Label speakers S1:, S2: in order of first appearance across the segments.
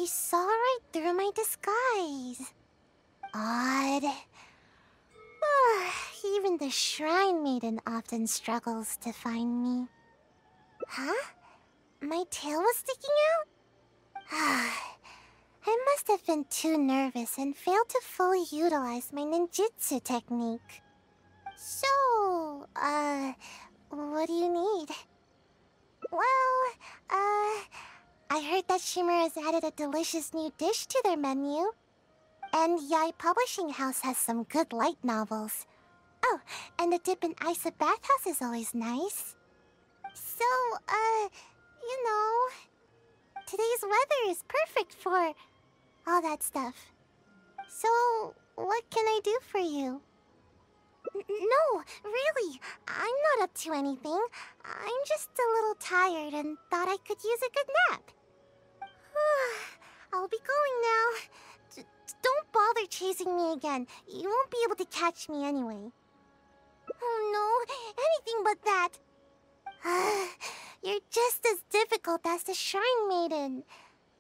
S1: She saw right through my disguise. Odd. Even the Shrine Maiden often struggles to find me. Huh? My tail was sticking out? I must have been too nervous and failed to fully utilize my ninjutsu technique. So, what do you need? Well, I heard that Shimmer has added a delicious new dish to their menu. And Yai Publishing House has some good light novels. Oh, and the dip in ice at bathhouse is always nice. So, you know, today's weather is perfect for all that stuff. So, what can I do for you? No, really, I'm not up to anything. I'm just a little tired and thought I could use a good nap. I'll be going now. Don't bother chasing me again. You won't be able to catch me anyway. Oh no, anything but that. You're just as difficult as the Shrine Maiden.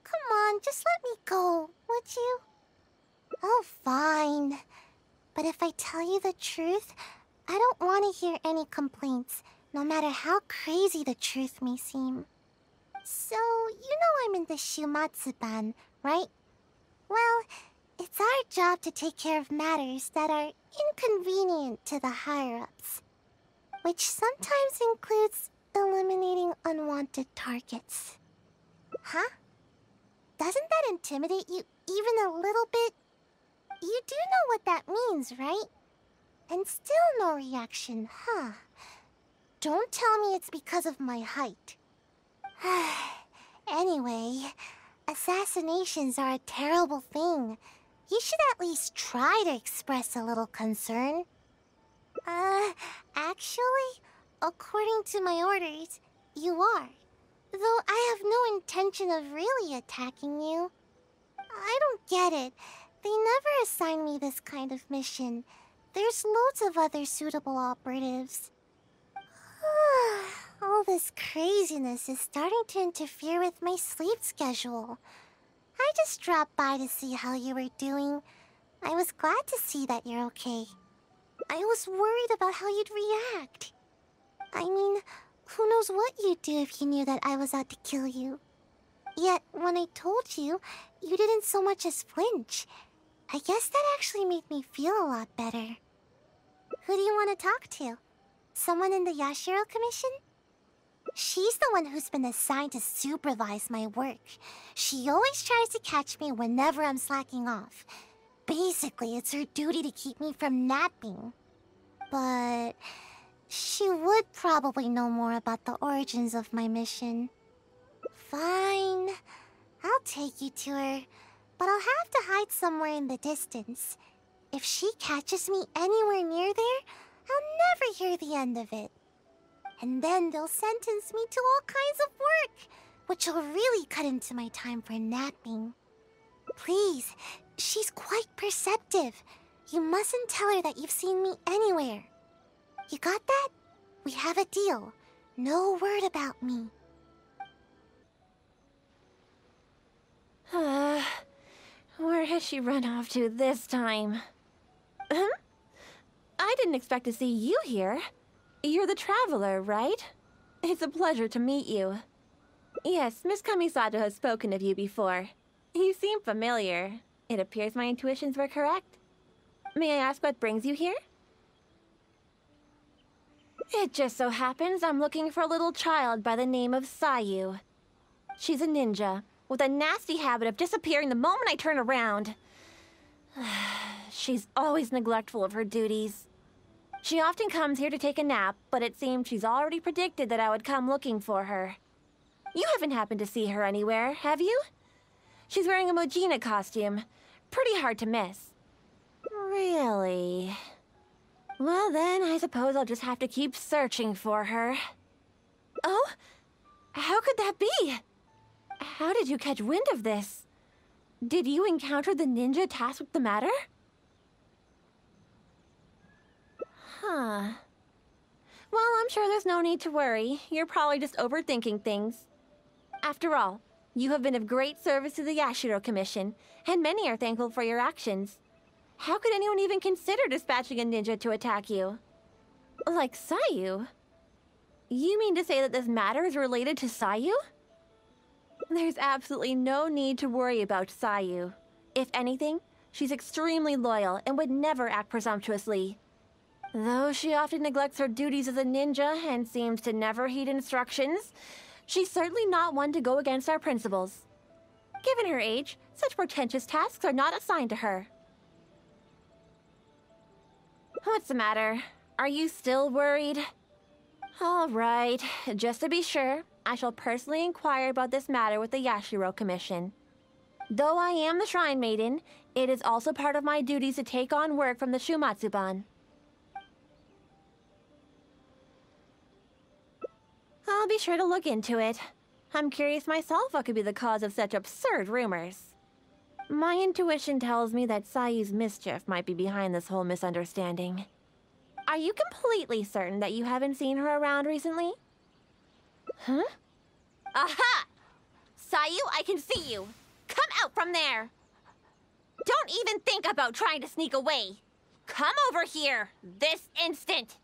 S1: Come on, just let me go, would you? Oh, fine. But if I tell you the truth, I don't want to hear any complaints, no matter how crazy the truth may seem. So, you know I'm in the Shumatsu-ban, right? Well, it's our job to take care of matters that are inconvenient to the higher-ups, which sometimes includes eliminating unwanted targets. Huh? Doesn't that intimidate you even a little bit? You do know what that means, right? And still no reaction, huh? Don't tell me it's because of my height. Anyway, assassinations are a terrible thing. You should at least try to express a little concern. Actually, according to my orders, you are. Though I have no intention of really attacking you. I don't get it. They never assign me this kind of mission. There's loads of other suitable operatives. All this craziness is starting to interfere with my sleep schedule. I just dropped by to see how you were doing. I was glad to see that you're okay. I was worried about how you'd react. I mean, who knows what you'd do if you knew that I was out to kill you. Yet, when I told you, you didn't so much as flinch. I guess that actually made me feel a lot better. Who do you want to talk to? Someone in the Yashiro Commission? She's the one who's been assigned to supervise my work. She always tries to catch me whenever I'm slacking off. Basically, it's her duty to keep me from napping. But she would probably know more about the origins of my mission. Fine. I'll take you to her. But I'll have to hide somewhere in the distance. If she catches me anywhere near there, I'll never hear the end of it. And then they'll sentence me to all kinds of work, which will really cut into my time for napping. Please, she's quite perceptive. You mustn't tell her that you've seen me anywhere. You got that? We have a deal. No word about me.
S2: Where has she run off to this time? I didn't expect to see you here. You're the traveler, right? It's a pleasure to meet you. Yes, Miss Kamisato has spoken of you before. You seem familiar. It appears my intuitions were correct. May I ask what brings you here? It just so happens I'm looking for a little child by the name of Sayu. She's a ninja, with a nasty habit of disappearing the moment I turn around. She's always neglectful of her duties. She often comes here to take a nap, but it seems she's already predicted that I would come looking for her. You haven't happened to see her anywhere, have you? She's wearing a Mojina costume. Pretty hard to miss. Really? Well then, I suppose I'll just have to keep searching for her. Oh? How could that be? How did you catch wind of this? Did you encounter the ninja tasked with the matter? Huh. Well, I'm sure there's no need to worry. You're probably just overthinking things. After all, You have been of great service to the Yashiro Commission, and many are thankful for your actions. How could anyone even consider dispatching a ninja to attack you? Like Sayu? You mean to say that this matter is related to Sayu? There's absolutely no need to worry about Sayu. If anything, she's extremely loyal and would never act presumptuously. Though she often neglects her duties as a ninja and seems to never heed instructions, she's certainly not one to go against our principles. Given her age, such portentous tasks are not assigned to her. What's the matter? Are you still worried? All right, just to be sure, I shall personally inquire about this matter with the Yashiro Commission. Though I am the Shrine Maiden, it is also part of my duties to take on work from the Shumatsuban. I'll be sure to look into it. I'm curious myself what could be the cause of such absurd rumors. My intuition tells me that Sayu's mischief might be behind this whole misunderstanding. Are you completely certain that you haven't seen her around recently? Huh? Aha! Sayu, I can see you! Come out from there! Don't even think about trying to sneak away! Come over here, this instant!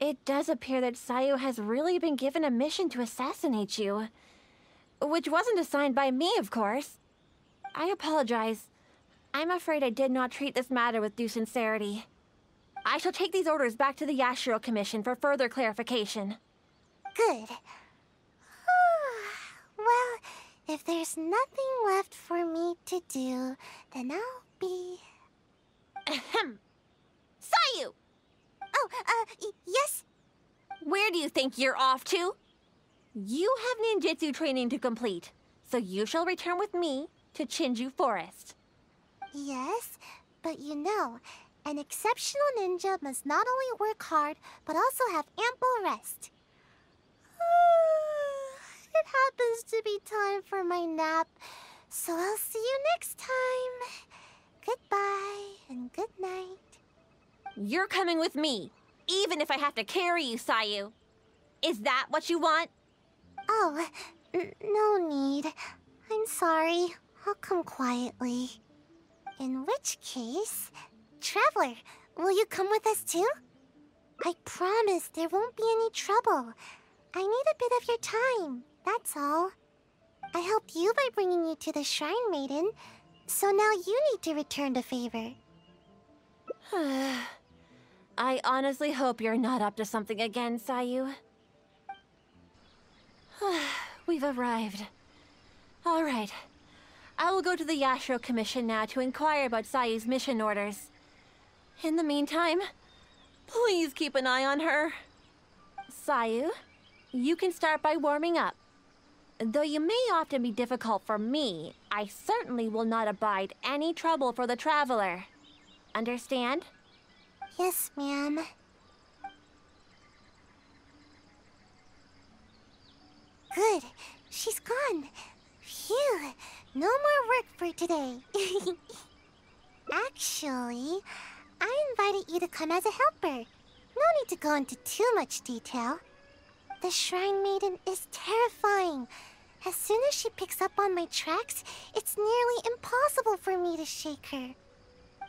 S2: It does appear that Sayu has really been given a mission to assassinate you. Which wasn't assigned by me, of course. I apologize. I'm afraid I did not treat this matter with due sincerity. I shall take these orders back to the Yashiro Commission for further clarification.
S1: Good. Well, if there's nothing left for me to do, then I'll be...
S2: Ahem. Sayu!
S1: Oh, yes?
S2: Where do you think you're off to? You have ninjutsu training to complete, so you shall return with me to Chinju Forest.
S1: Yes, but you know, an exceptional ninja must not only work hard, but also have ample rest. It happens to be time for my nap, so I'll see you next time. Goodbye and good night.
S2: You're coming with me, even if I have to carry you, Sayu. Is that what you want?
S1: Oh, no need. I'm sorry. I'll come quietly. In which case... Traveler, will you come with us too? I promise there won't be any trouble. I need a bit of your time, that's all. I helped you by bringing you to the Shrine Maiden, so now you need to return the favor.
S2: I honestly hope you're not up to something again, Sayu. We've arrived. All right. I will go to the Yashiro Commission now to inquire about Sayu's mission orders. In the meantime, please keep an eye on her. Sayu, you can start by warming up. Though you may often be difficult for me, I certainly will not abide any trouble for the traveler. Understand?
S1: Yes, ma'am. Good. She's gone. Phew. No more work for today. Actually, I invited you to come as a helper. No need to go into too much detail. The Shrine Maiden is terrifying. As soon as she picks up on my tracks, it's nearly impossible for me to shake her.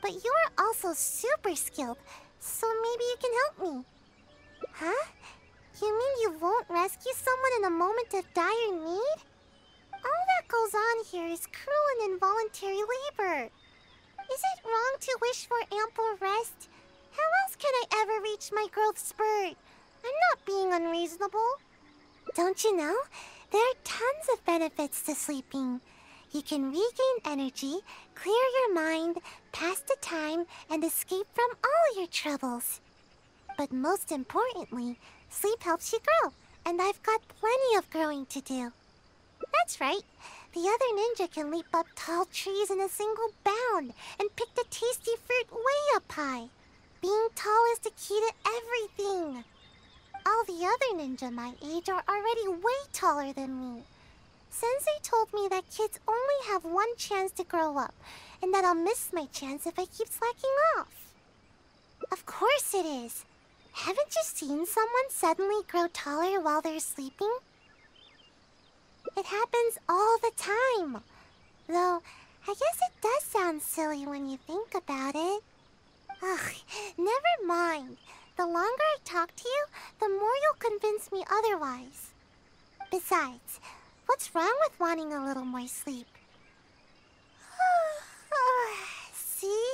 S1: But you are also super skilled, so maybe you can help me. Huh? You mean you won't rescue someone in a moment of dire need? All that goes on here is cruel and involuntary labor. Is it wrong to wish for ample rest? How else can I ever reach my growth spurt? I'm not being unreasonable. Don't you know? There are tons of benefits to sleeping. You can regain energy, clear your mind, pass the time, and escape from all your troubles. But most importantly, sleep helps you grow, and I've got plenty of growing to do. That's right. The other ninja can leap up tall trees in a single bound and pick the tasty fruit way up high. Being tall is the key to everything. All the other ninja my age are already way taller than me. Sensei told me that kids only have one chance to grow up, and that I'll miss my chance if I keep slacking off. Of course it is. Haven't you seen someone suddenly grow taller while they're sleeping? It happens all the time. Though, I guess it does sound silly when you think about it. Ugh, never mind. The longer I talk to you, the more you'll convince me otherwise. Besides, what's wrong with wanting a little more sleep? See?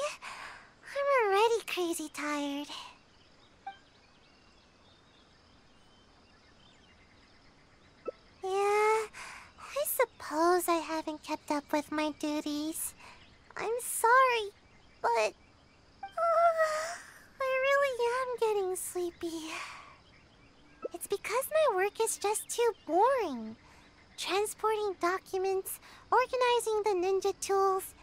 S1: I'm already crazy tired. Yeah, I suppose I haven't kept up with my duties. I'm sorry, but I really am getting sleepy. It's because my work is just too boring. Transporting documents, organizing the ninja tools.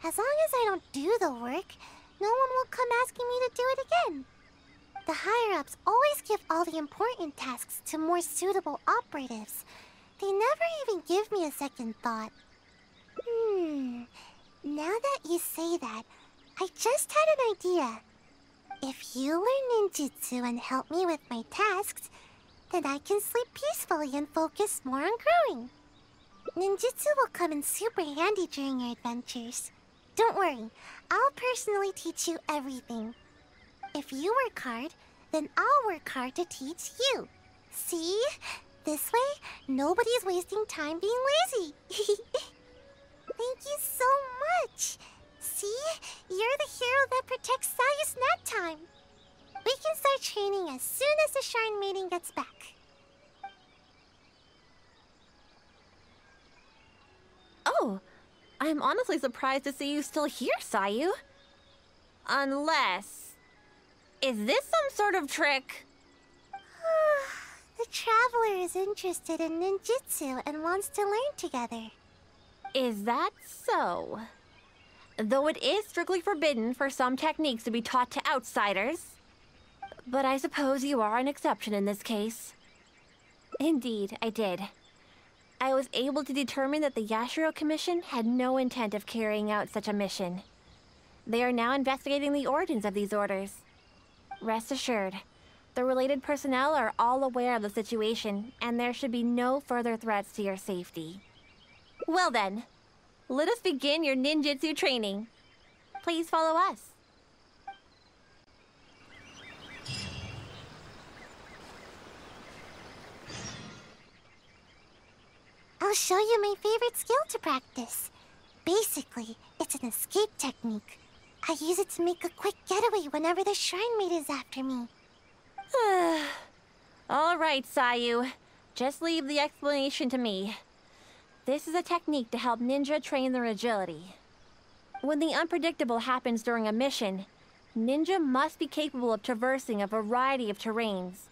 S1: As long as I don't do the work, no one will come asking me to do it again. The higher-ups always give all the important tasks to more suitable operatives. They never even give me a second thought. Now that you say that, I just had an idea. If you learn ninjutsu and help me with my tasks, then I can sleep peacefully and focus more on growing. Ninjutsu will come in super handy during your adventures. Don't worry, I'll personally teach you everything. If you work hard, then I'll work hard to teach you. See? This way, nobody's wasting time being lazy. Thank you so much. See? You're the hero that protects Sayu's nap time. We can start training as soon as the Shrine Maiden gets back.
S2: Oh, I'm honestly surprised to see you still here, Sayu. Unless... Is this some sort of trick?
S1: The traveler is interested in ninjutsu and wants to learn together.
S2: Is that so? Though it is strictly forbidden for some techniques to be taught to outsiders. But I suppose you are an exception in this case. Indeed, I did. I was able to determine that the Yashiro Commission had no intent of carrying out such a mission. They are now investigating the origins of these orders. Rest assured, the related personnel are all aware of the situation, and there should be no further threats to your safety. Well then, let us begin your ninjutsu training. Please follow us.
S1: I'll show you my favorite skill to practice. Basically, it's an escape technique. I use it to make a quick getaway whenever the Shrine Maid is after me.
S2: All right, Sayu. Just leave the explanation to me. This is a technique to help ninja train their agility. When the unpredictable happens during a mission, ninja must be capable of traversing a variety of terrains.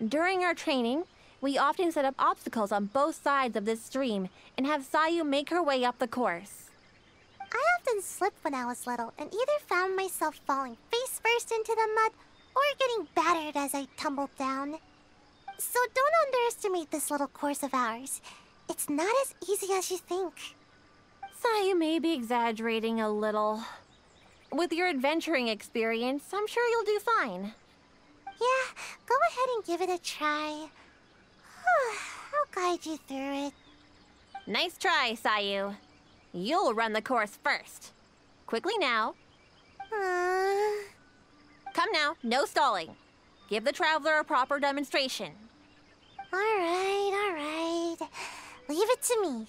S2: During our training, we often set up obstacles on both sides of this stream and have Sayu make her way up the course.
S1: I often slipped when I was little and either found myself falling face first into the mud or getting battered as I tumbled down. So don't underestimate this little course of ours. It's not as easy as you think.
S2: Sayu may be exaggerating a little. With your adventuring experience, I'm sure you'll do fine.
S1: Yeah, go ahead and give it a try. I'll guide you through it.
S2: Nice try, Sayu. You'll run the course first. Quickly now. Come now, no stalling. Give the traveler a proper demonstration.
S1: All right. Leave it to me.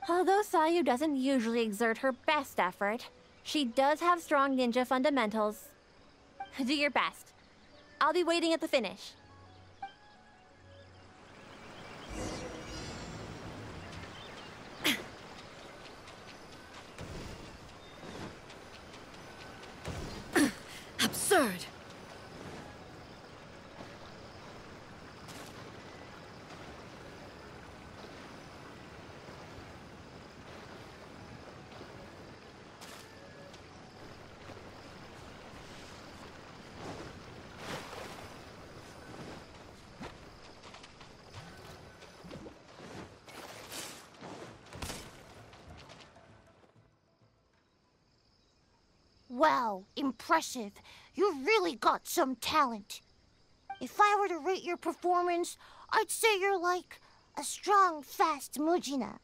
S2: Although Sayu doesn't usually exert her best effort, she does have strong ninja fundamentals. Do your best. I'll be waiting at the finish.
S3: Absurd!
S1: Wow, impressive. You really got some talent. If I were to rate your performance, I'd say you're like a strong, fast Mujina.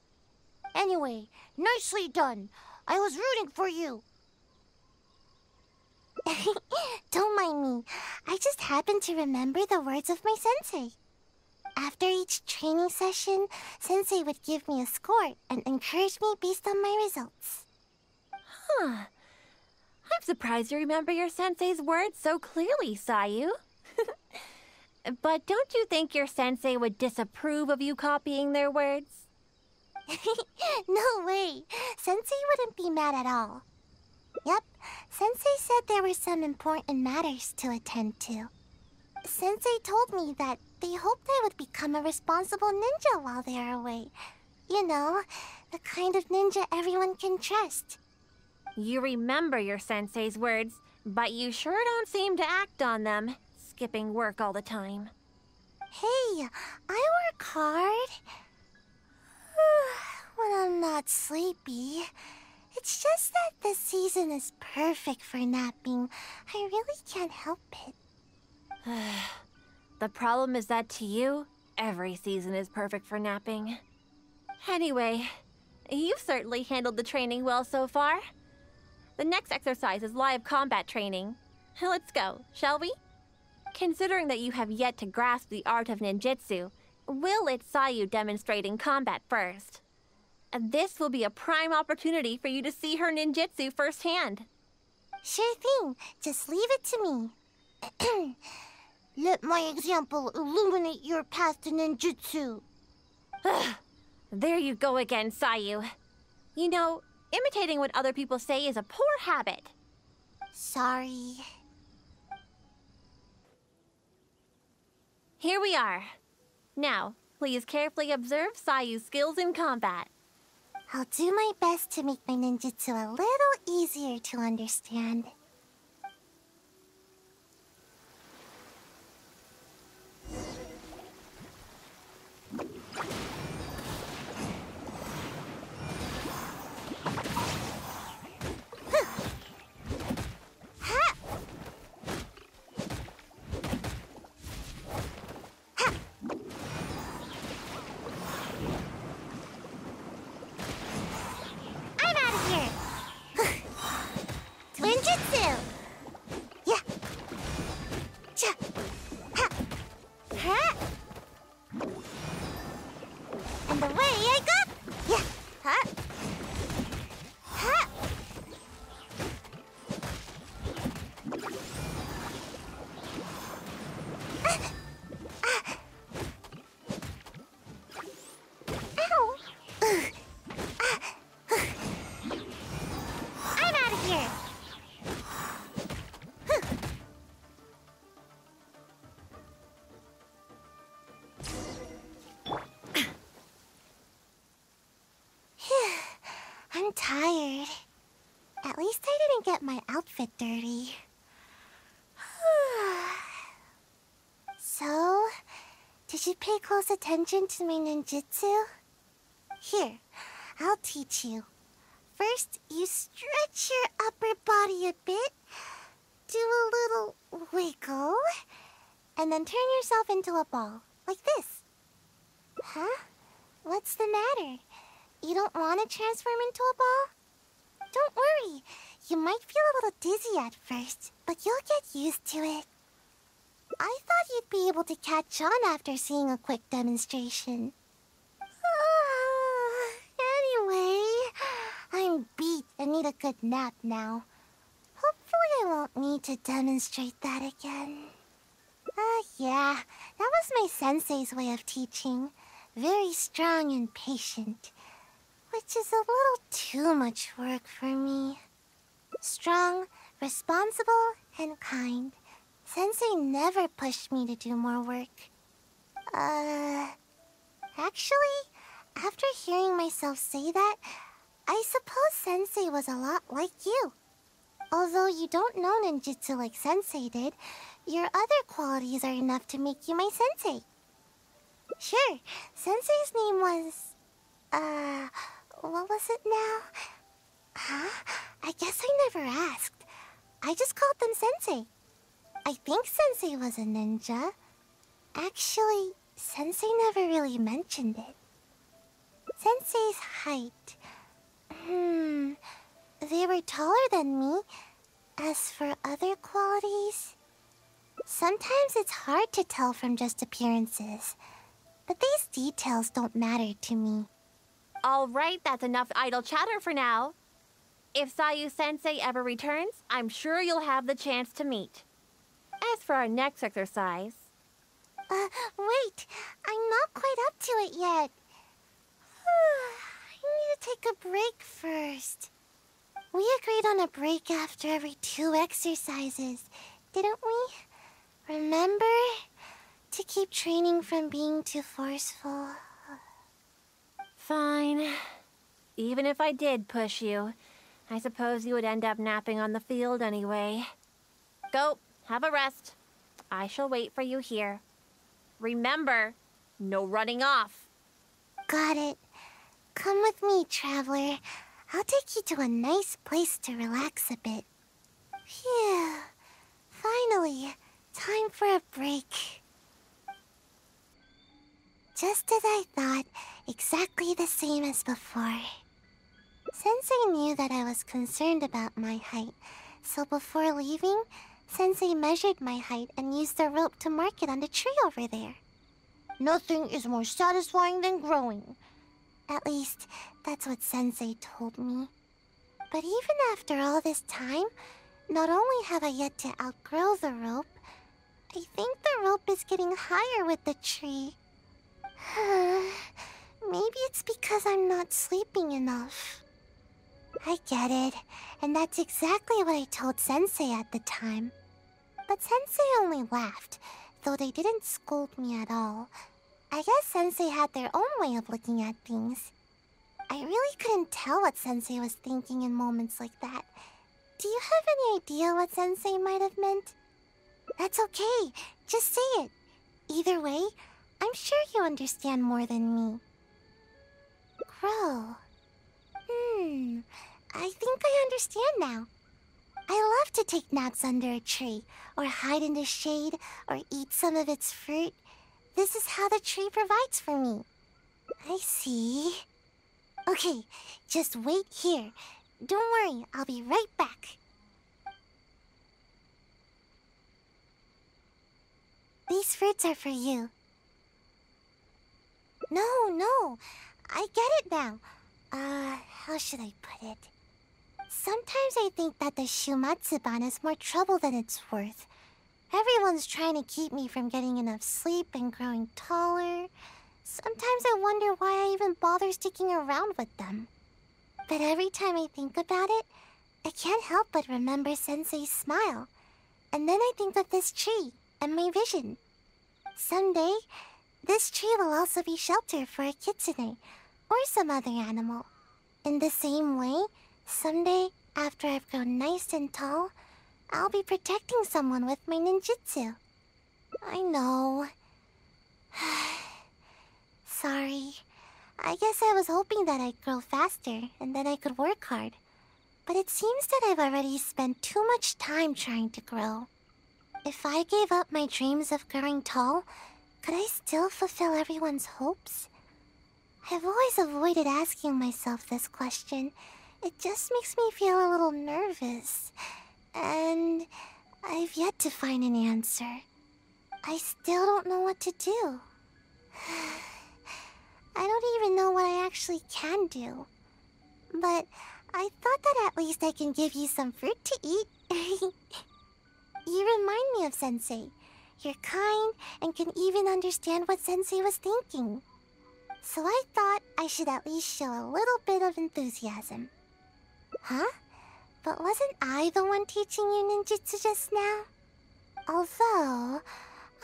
S1: Anyway, nicely done. I was rooting for you. Don't mind me. I just happened to remember the words of my sensei. After each training session, sensei would give me a score and encourage me based on my results.
S2: Huh. I'm surprised you remember your sensei's words so clearly, Sayu. But don't you think your sensei would disapprove of you copying their words?
S1: No way. Sensei wouldn't be mad at all. Yep, Sensei said there were some important matters to attend to. Sensei told me that they hoped I would become a responsible ninja while they are away. You know, the kind of ninja everyone can trust.
S2: You remember your sensei's words, but you sure don't seem to act on them, skipping work all the time.
S1: Hey, I work hard. When I'm not sleepy. It's just that this season is perfect for napping. I really can't help it.
S2: The problem is that to you, every season is perfect for napping. Anyway, you've certainly handled the training well so far. The next exercise is live combat training. Let's go, shall we? Considering that you have yet to grasp the art of ninjutsu, we'll let Sayu demonstrate in combat first. And this will be a prime opportunity for you to see her ninjutsu firsthand.
S1: Sure thing. Just leave it to me. Let my example illuminate your path to ninjutsu.
S2: There you go again, Sayu. You know, imitating what other people say is a poor habit.
S1: Sorry.
S2: Here we are. Now, please carefully observe Sayu's skills in combat.
S1: I'll do my best to make my ninjutsu a little easier to understand. Ninjutsu! Yeah. Cha. Ha. Ha. And away I go. Yeah. Ha. Ha. Ow. I'm out of here. I'm tired. At least I didn't get my outfit dirty. So, did you pay close attention to my ninjutsu? Here, I'll teach you. First, you stretch your upper body a bit, do a little wiggle, and then turn yourself into a ball, like this. Huh? What's the matter? You don't want to transform into a ball? Don't worry. You might feel a little dizzy at first, but you'll get used to it. I thought you'd be able to catch on after seeing a quick demonstration. Anyway, I'm beat and need a good nap now. Hopefully I won't need to demonstrate that again. Yeah, that was my sensei's way of teaching. Very strong and patient. Which is a little too much work for me. Strong, responsible, and kind. Sensei never pushed me to do more work. Actually, after hearing myself say that, I suppose Sensei was a lot like you. Although you don't know ninjutsu like Sensei did, your other qualities are enough to make you my sensei. Sure, Sensei's name was... what was it now? Huh? I guess I never asked. I just called them Sensei. I think Sensei was a ninja. Actually, Sensei never really mentioned it. Sensei's height. They were taller than me. As for other qualities, sometimes it's hard to tell from just appearances. But these details don't matter to me.
S2: All right, that's enough idle chatter for now. If Sayu-sensei ever returns, I'm sure you'll have the chance to meet. As for our next exercise...
S1: Wait. I'm not quite up to it yet. I need to take a break first. We agreed on a break after every 2 exercises, didn't we? Remember? To keep training from being too forceful.
S2: Fine. Even if I did push you, I suppose you would end up napping on the field anyway. Go, have a rest. I shall wait for you here. Remember, no running off.
S1: Got it. Come with me, traveler. I'll take you to a nice place to relax a bit. Phew. Finally, time for a break. Just as I thought, exactly the same as before. Sensei knew that I was concerned about my height, so before leaving, Sensei measured my height and used the rope to mark it on the tree over there. Nothing is more satisfying than growing. At least, that's what Sensei told me. But even after all this time, not only have I yet to outgrow the rope, I think the rope is getting higher with the tree. Maybe it's because I'm not sleeping enough. I get it, and that's exactly what I told Sensei at the time. But Sensei only laughed, though they didn't scold me at all. I guess Sensei had their own way of looking at things. I really couldn't tell what Sensei was thinking in moments like that. Do you have any idea what Sensei might have meant? That's okay, just say it. Either way, I'm sure you understand more than me. Grow. I think I understand now. I love to take naps under a tree, or hide in the shade, or eat some of its fruit. This is how the tree provides for me. I see. Okay, just wait here. Don't worry, I'll be right back. These fruits are for you. No, I get it now. How should I put it? Sometimes I think that the Shumatsuban is more trouble than it's worth. Everyone's trying to keep me from getting enough sleep and growing taller. Sometimes I wonder why I even bother sticking around with them. But every time I think about it, I can't help but remember Sensei's smile. And then I think of this tree and my vision. Someday, this tree will also be shelter for a kitsune or some other animal. In the same way, someday, after I've grown nice and tall, I'll be protecting someone with my ninjutsu. I know. Sorry. I guess I was hoping that I'd grow faster and then I could work hard. But it seems that I've already spent too much time trying to grow. If I gave up my dreams of growing tall, could I still fulfill everyone's hopes? I've always avoided asking myself this question. It just makes me feel a little nervous. And I've yet to find an answer. I still don't know what to do. I don't even know what I actually can do. But I thought that at least I can give you some fruit to eat. You remind me of Sensei. You're kind and can even understand what Sensei was thinking. So I thought I should at least show a little bit of enthusiasm. Huh? But wasn't I the one teaching you ninjutsu just now? Although,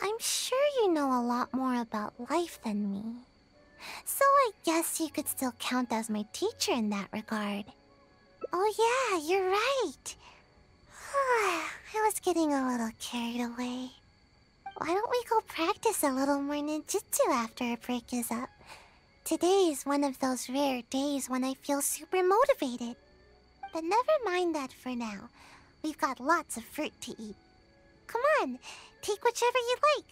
S1: I'm sure you know a lot more about life than me. So I guess you could still count as my teacher in that regard. Oh yeah, you're right. I was getting a little carried away. Why don't we go practice a little more ninjutsu after our break is up? Today is one of those rare days when I feel super motivated. But never mind that for now. We've got lots of fruit to eat. Come on, take whichever you like.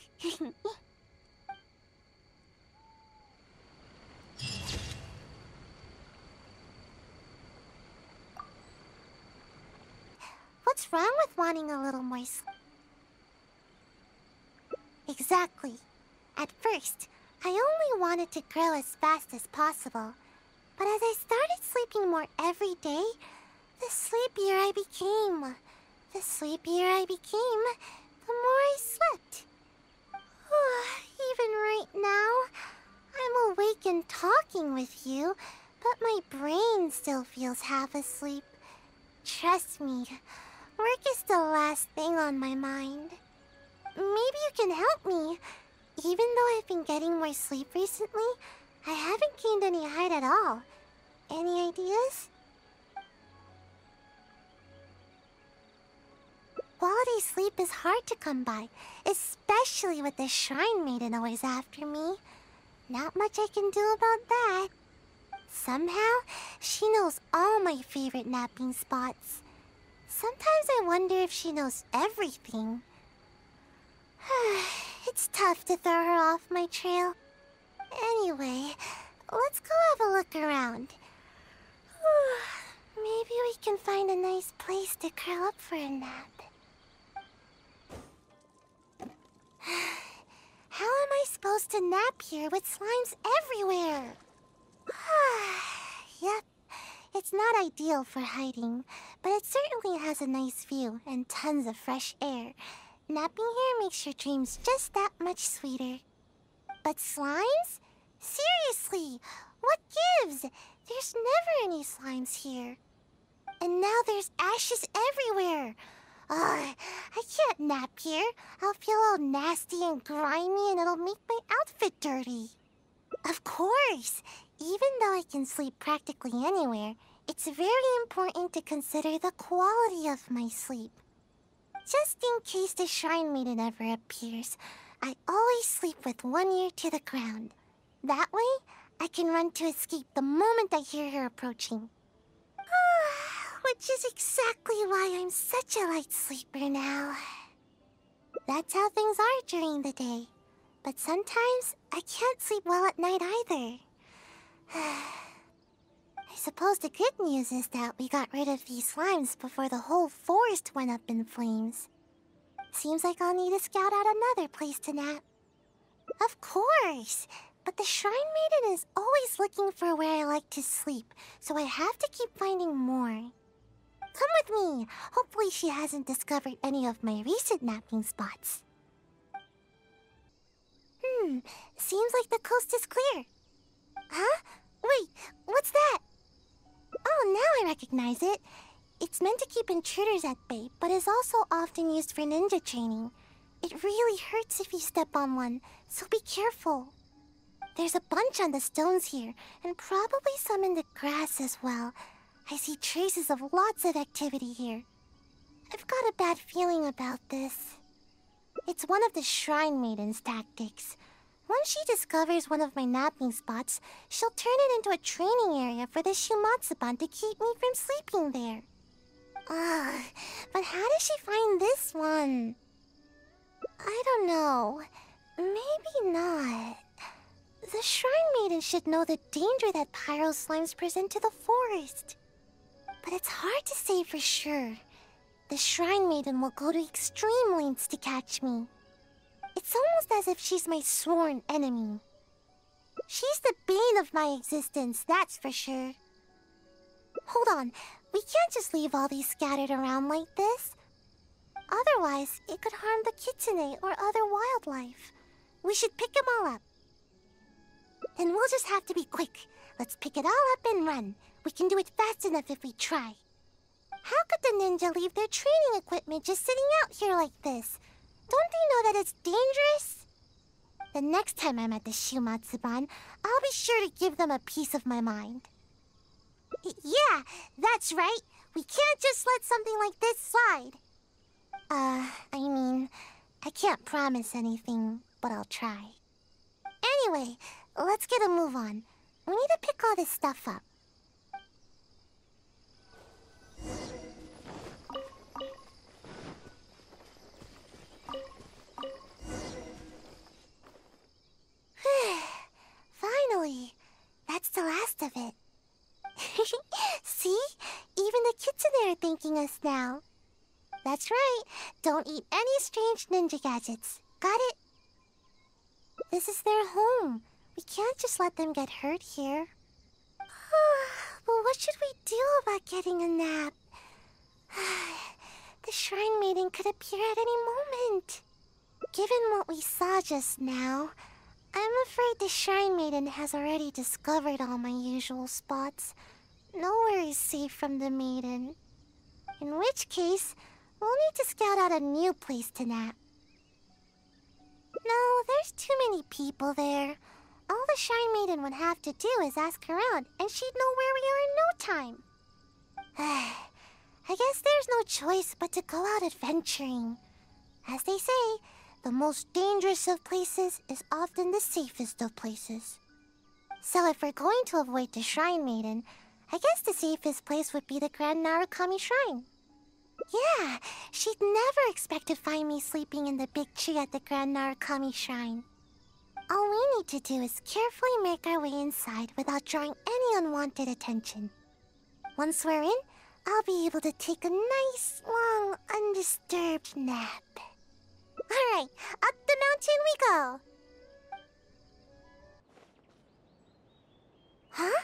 S1: What's wrong with wanting a little more sleep? Exactly. At first, I only wanted to grow as fast as possible. But as I started sleeping more every day, the sleepier I became. The sleepier I became, the more I slept. Even right now, I'm awake and talking with you, but my brain still feels half asleep. Trust me, work is the last thing on my mind. Maybe you can help me. Even though I've been getting more sleep recently, I haven't gained any height at all. Any ideas? Quality sleep is hard to come by, especially with the Shrine Maiden always after me. Not much I can do about that. Somehow, she knows all my favorite napping spots. Sometimes I wonder if she knows everything. It's tough to throw her off my trail. Anyway, let's go have a look around. Maybe we can find a nice place to curl up for a nap. How am I supposed to nap here with slimes everywhere? Yep, it's not ideal for hiding, but it certainly has a nice view and tons of fresh air. Napping here makes your dreams just that much sweeter. But slimes? Seriously, what gives? There's never any slimes here. And now there's ashes everywhere. I can't nap here. I'll feel all nasty and grimy and it'll make my outfit dirty. Of course, even though I can sleep practically anywhere, it's very important to consider the quality of my sleep. Just in case the Shrine Maiden ever appears, I always sleep with one ear to the ground. That way, I can run to escape the moment I hear her approaching. Which is exactly why I'm such a light sleeper now. That's how things are during the day. But sometimes, I can't sleep well at night either. I suppose the good news is that we got rid of these slimes before the whole forest went up in flames. Seems like I'll need to scout out another place to nap. Of course! But the Shrine Maiden is always looking for where I like to sleep, so I have to keep finding more. Come with me! Hopefully she hasn't discovered any of my recent napping spots. Seems like the coast is clear. Huh? Wait, what's that? Oh, now I recognize it. It's meant to keep intruders at bay, but is also often used for ninja training. It really hurts if you step on one, so be careful. There's a bunch on the stones here, and probably some in the grass as well. I see traces of lots of activity here. I've got a bad feeling about this. It's one of the Shrine Maiden's tactics. Once she discovers one of my napping spots, she'll turn it into a training area for the Shumatsuban to keep me from sleeping there. But how did she find this one? I don't know. Maybe not. The Shrine Maiden should know the danger that pyro slimes present to the forest. But it's hard to say for sure. The Shrine Maiden will go to extreme lengths to catch me. It's almost as if she's my sworn enemy. She's the bane of my existence, that's for sure. Hold on, we can't just leave all these scattered around like this. Otherwise, it could harm the kitsune or other wildlife. We should pick them all up. Then we'll just have to be quick. Let's pick it all up and run. We can do it fast enough if we try. How could the ninja leave their training equipment just sitting out here like this? Don't they know that it's dangerous? The next time I'm at the Shumatsuban, I'll be sure to give them a piece of my mind. Yeah, that's right. We can't just let something like this slide. I can't promise anything, but I'll try. Anyway, let's get a move on. We need to pick all this stuff up. most of it. See? Even the kids in there are thanking us now. That's right. Don't eat any strange ninja gadgets. Got it? This is their home. We can't just let them get hurt here. Well, what should we do about getting a nap? The Shrine Maiden could appear at any moment. Given what we saw just now, I'm afraid the Shrine Maiden has already discovered all my usual spots. Nowhere is safe from the Maiden. In which case, we'll need to scout out a new place to nap. No, there's too many people there. All the Shrine Maiden would have to do is ask around, and she'd know where we are in no time. I guess there's no choice but to go out adventuring. As they say, the most dangerous of places is often the safest of places. So if we're going to avoid the Shrine Maiden, I guess the safest place would be the Grand Narukami Shrine. Yeah, she'd never expect to find me sleeping in the big tree at the Grand Narukami Shrine. All we need to do is carefully make our way inside without drawing any unwanted attention. Once we're in, I'll be able to take a nice, long, undisturbed nap. Alright, up the mountain we go! Huh?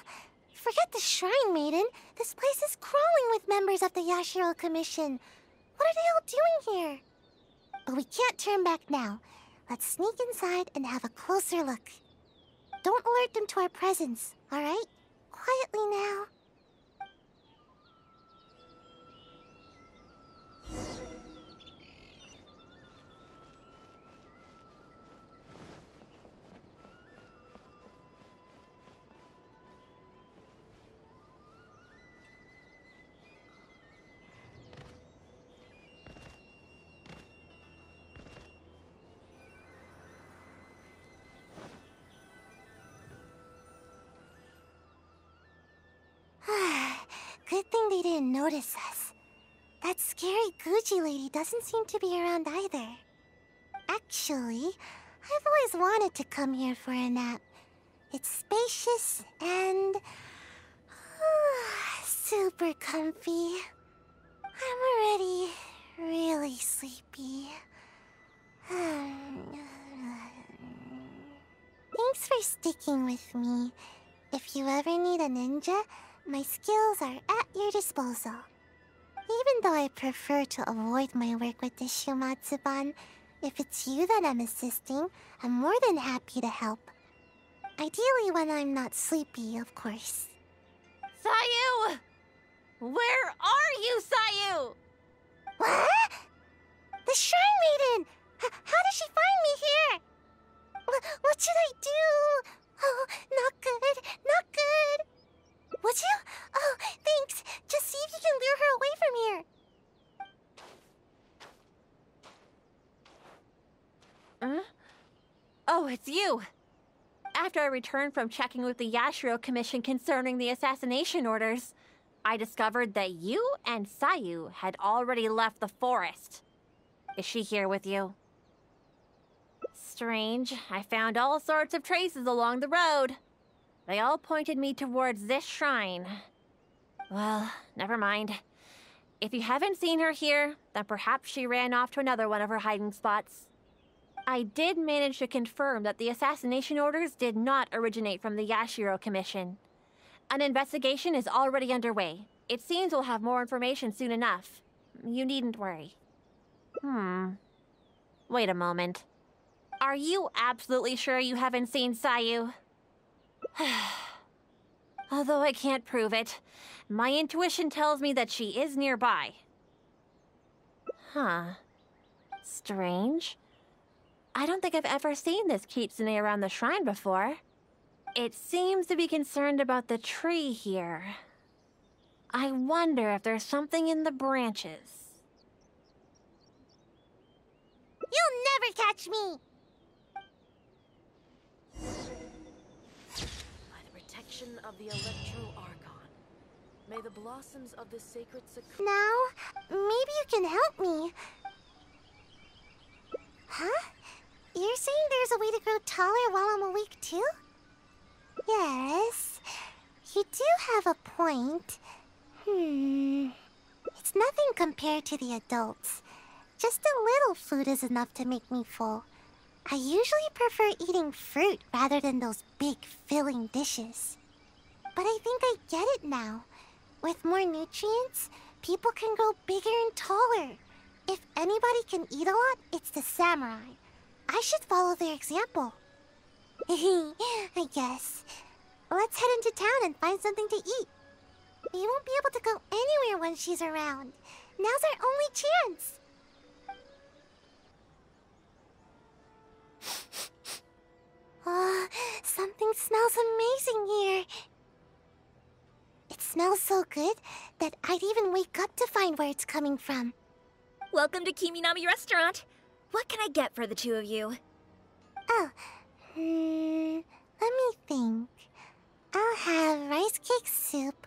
S1: Forget the Shrine Maiden. This place is crawling with members of the Yashiro Commission. What are they all doing here? But we can't turn back now. Let's sneak inside and have a closer look. Don't alert them to our presence, alright? Quietly now. Good thing they didn't notice us. That scary Gucci lady doesn't seem to be around either. Actually, I've always wanted to come here for a nap. It's spacious and super comfy. I'm already really sleepy. Thanks for sticking with me. If you ever need a ninja, my skills are at your disposal. Even though I prefer to avoid my work with the Shumatsuban, if it's you that I'm assisting, I'm more than happy to help. Ideally when I'm not sleepy, of course.
S2: Sayu! Where are you, Sayu?
S1: What? The Shrine Maiden! How did she find me here? What should I do? Oh, not good, not good. Would you? Oh, thanks. Just see if you can lure her away from here.
S2: Huh? Oh, it's you. After I returned from checking with the Yashiro Commission concerning the assassination orders, I discovered that you and Sayu had already left the forest. Is she here with you? Strange. I found all sorts of traces along the road. They all pointed me towards this shrine. Well, never mind. If you haven't seen her here, then perhaps she ran off to another one of her hiding spots. I did manage to confirm that the assassination orders did not originate from the Yashiro Commission. An investigation is already underway. It seems we'll have more information soon enough. You needn't worry. Wait a moment. Are you absolutely sure you haven't seen Sayu? Although I can't prove it, my intuition tells me that she is nearby. Huh. Strange. I don't think I've ever seen this kitsune around the shrine before. It seems to be concerned about the tree here. I wonder if there's something in the branches.
S1: You'll never catch me!
S3: By the protection of the Electro Archon, may the blossoms of the sacred
S1: Now, maybe you can help me. Huh? You're saying there's a way to grow taller while I'm awake too? Yes. You do have a point. It's nothing compared to the adults. Just a little food is enough to make me full. I usually prefer eating fruit rather than those big, filling dishes. But I think I get it now. With more nutrients, people can grow bigger and taller. If anybody can eat a lot, it's the samurai. I should follow their example. I guess. Let's head into town and find something to eat. We won't be able to go anywhere when she's around. Now's our only chance. Oh, something smells amazing here. It smells so good that I'd even wake up to find where it's coming from.
S4: Welcome to Kiminami Restaurant. What can I get for the two of you?
S1: Oh, let me think. I'll have rice cake soup,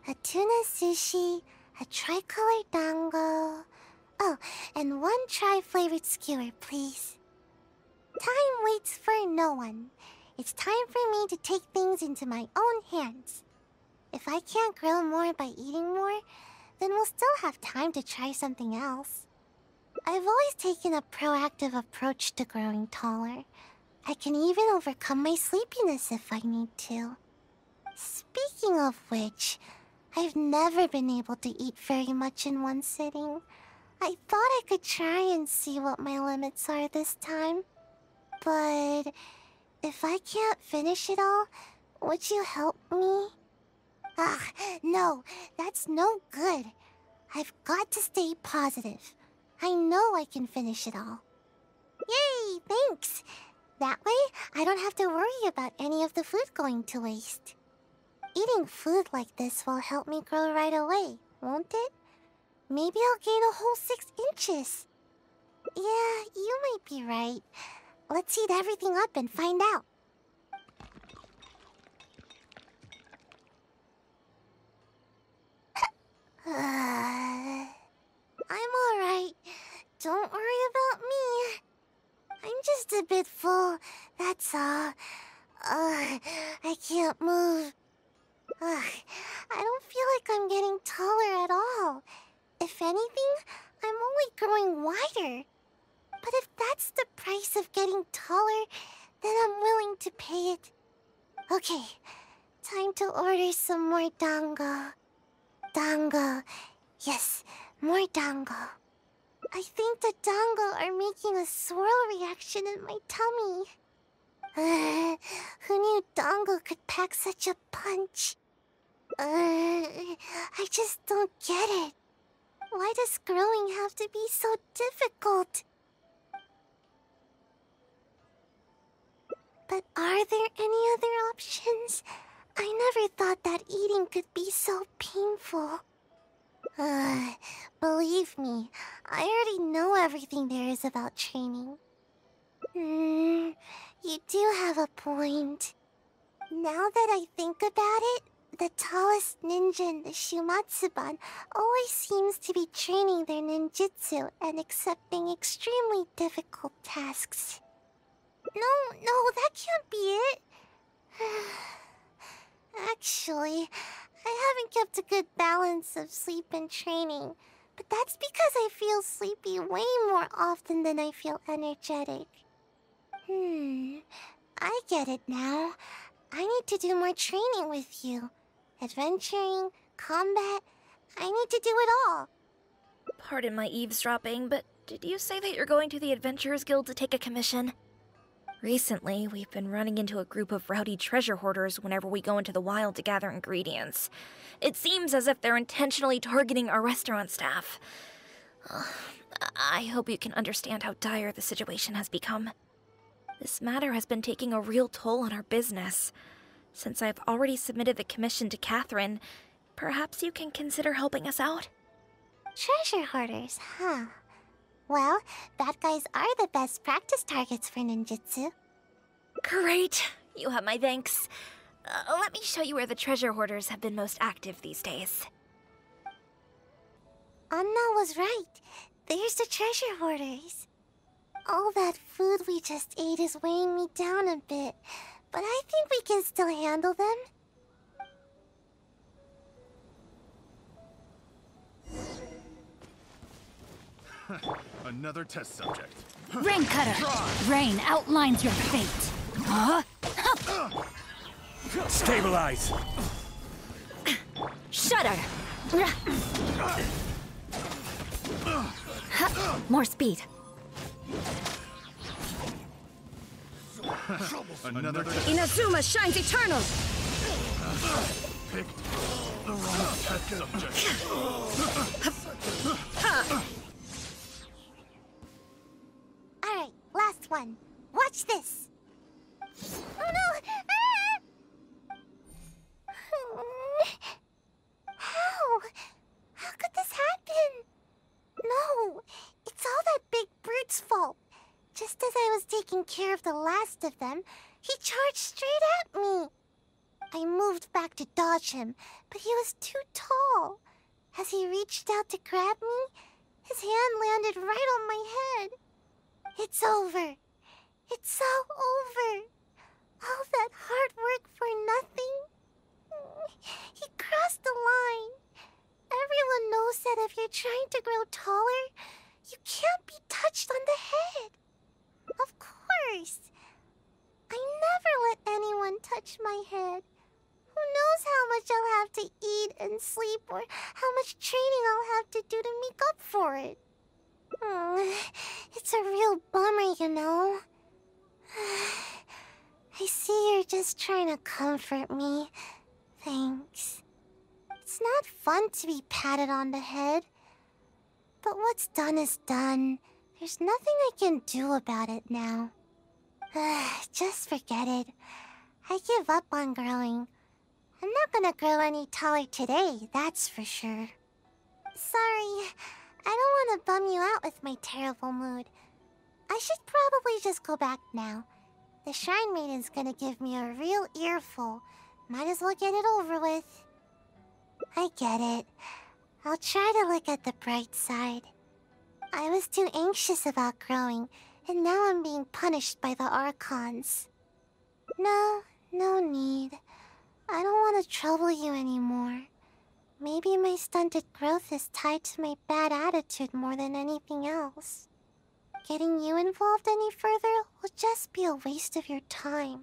S1: a tuna sushi, a tricolor dango. Oh, and one tri-flavored skewer, please. Time waits for no one. It's time for me to take things into my own hands. If I can't grow more by eating more, then we'll still have time to try something else. I've always taken a proactive approach to growing taller. I can even overcome my sleepiness if I need to. Speaking of which, I've never been able to eat very much in one sitting. I thought I could try and see what my limits are this time. But if I can't finish it all, would you help me? Ah, no, that's no good. I've got to stay positive. I know I can finish it all. Yay, thanks. That way, I don't have to worry about any of the food going to waste. Eating food like this will help me grow right away, won't it? Maybe I'll gain a whole 6 inches. Yeah, you might be right. Let's heat everything up and find out. I'm alright. Don't worry about me. I'm just a bit full, that's all. I can't move. I don't feel like I'm getting taller at all. If anything, I'm only growing wider. But if that's the price of getting taller, then I'm willing to pay it. Okay, time to order some more dango. Dango. Yes, more dango. I think the dango are making a swirl reaction in my tummy. Who knew dango could pack such a punch? I just don't get it. Why does growing have to be so difficult? But are there any other options? I never thought that eating could be so painful. Believe me, I already know everything there is about training. You do have a point. Now that I think about it, the tallest ninja in the Shumatsuban always seems to be training their ninjutsu and accepting extremely difficult tasks. No, that can't be it. Actually, I haven't kept a good balance of sleep and training, but that's because I feel sleepy way more often than I feel energetic. I get it now. I need to do more training with you. Adventuring, combat, I need to do it all.
S4: Pardon my eavesdropping, but did you say that you're going to the Adventurers Guild to take a commission? Recently, we've been running into a group of rowdy treasure hoarders whenever we go into the wild to gather ingredients. It seems as if they're intentionally targeting our restaurant staff. I hope you can understand how dire the situation has become. This matter has been taking a real toll on our business. Since I've already submitted the commission to Catherine, perhaps you can consider helping us out?
S1: Treasure hoarders, huh? Well, bad guys are the best practice targets for ninjutsu.
S4: Great. You have my thanks. Let me show you where the treasure hoarders have been most active these days.
S1: Anna was right. There's the treasure hoarders. All that food we just ate is weighing me down a bit, but I think we can still handle them.
S5: Another test subject.
S6: Rain Cutter! Rain outlines your fate. Huh?
S7: Stabilize!
S4: Shudder! More speed.
S5: Another
S6: Inazuma shines eternal!
S5: picked the wrong test subject.
S1: Alright, last one. Watch this. Oh no! How? How could this happen? No, it's all that big brute's fault. Just as I was taking care of the last of them, he charged straight at me. I moved back to dodge him, but he was too tall. As he reached out to grab me, his hand landed right on my head. It's over. It's all over. All that hard work for nothing. He crossed the line. Everyone knows that if you're trying to grow taller, you can't be touched on the head. Of course. I never let anyone touch my head. Who knows how much I'll have to eat and sleep, or how much training I'll have to do to make up for it. It's a real bummer, you know. I see you're just trying to comfort me. Thanks. It's not fun to be patted on the head. But what's done is done. There's nothing I can do about it now. Just forget it. I give up on growing. I'm not gonna grow any taller today, that's for sure. Sorry, I don't want to bum you out with my terrible mood. I should probably just go back now. The Shrine Maiden's gonna give me a real earful. Might as well get it over with. I get it. I'll try to look at the bright side. I was too anxious about growing, and now I'm being punished by the Archons. No need. I don't want to trouble you anymore. Maybe my stunted growth is tied to my bad attitude more than anything else. Getting you involved any further will just be a waste of your time.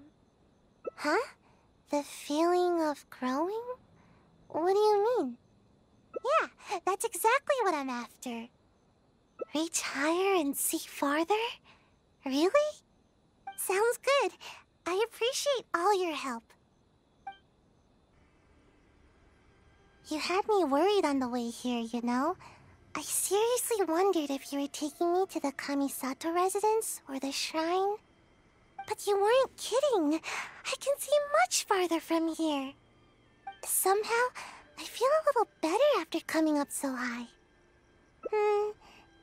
S1: Huh? The feeling of growing? What do you mean? Yeah, that's exactly what I'm after. Reach higher and see farther? Really? Sounds good. I appreciate all your help. You had me worried on the way here, you know? I seriously wondered if you were taking me to the Kamisato residence or the shrine. But you weren't kidding. I can see much farther from here. Somehow, I feel a little better after coming up so high.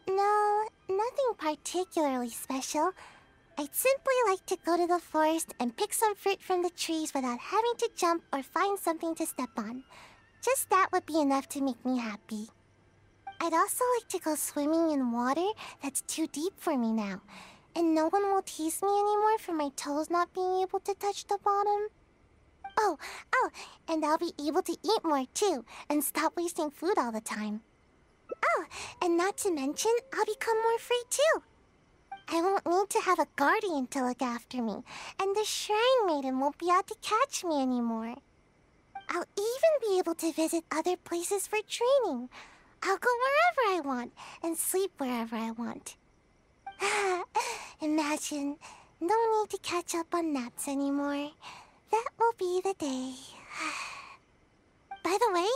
S1: No, nothing particularly special. I'd simply like to go to the forest and pick some fruit from the trees without having to jump or find something to step on. Just that would be enough to make me happy. I'd also like to go swimming in water that's too deep for me now, and no one will tease me anymore for my toes not being able to touch the bottom. Oh, and I'll be able to eat more too, and stop wasting food all the time. Oh, and not to mention, I'll become more free too. I won't need to have a guardian to look after me, and the Shrine Maiden won't be out to catch me anymore. I'll even be able to visit other places for training. I'll go wherever I want, and sleep wherever I want. Imagine, no need to catch up on naps anymore. That will be the day. By the way,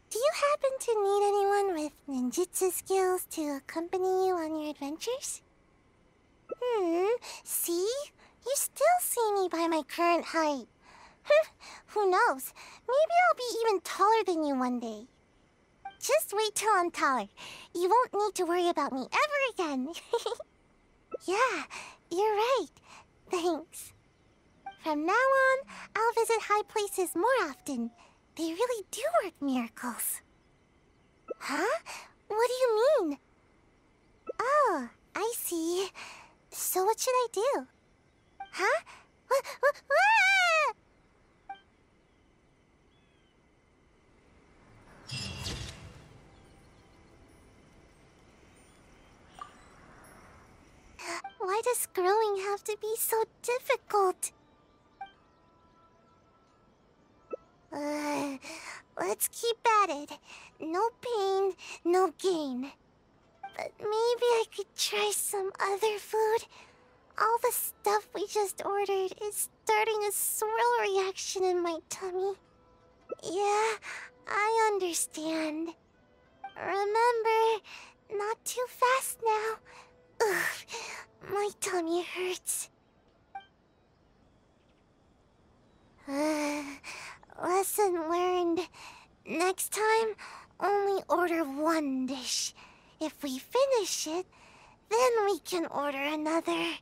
S1: do you happen to need anyone with ninjutsu skills to accompany you on your adventures? See? You still see me by my current height. Who knows? Maybe I'll be even taller than you one day. Just wait till I'm taller. You won't need to worry about me ever again. Yeah, you're right. Thanks. From now on, I'll visit high places more often. They really do work miracles. Huh? What do you mean? Oh, I see. So what should I do? Huh? What? Why does growing have to be so difficult? Let's keep at it. No pain, no gain. But maybe I could try some other food. All the stuff we just ordered is starting a swirl reaction in my tummy. Yeah, I understand. Remember, not too fast now. Ugh, my tummy hurts. Lesson learned. Next time, only order one dish. If we finish it, then we can order another.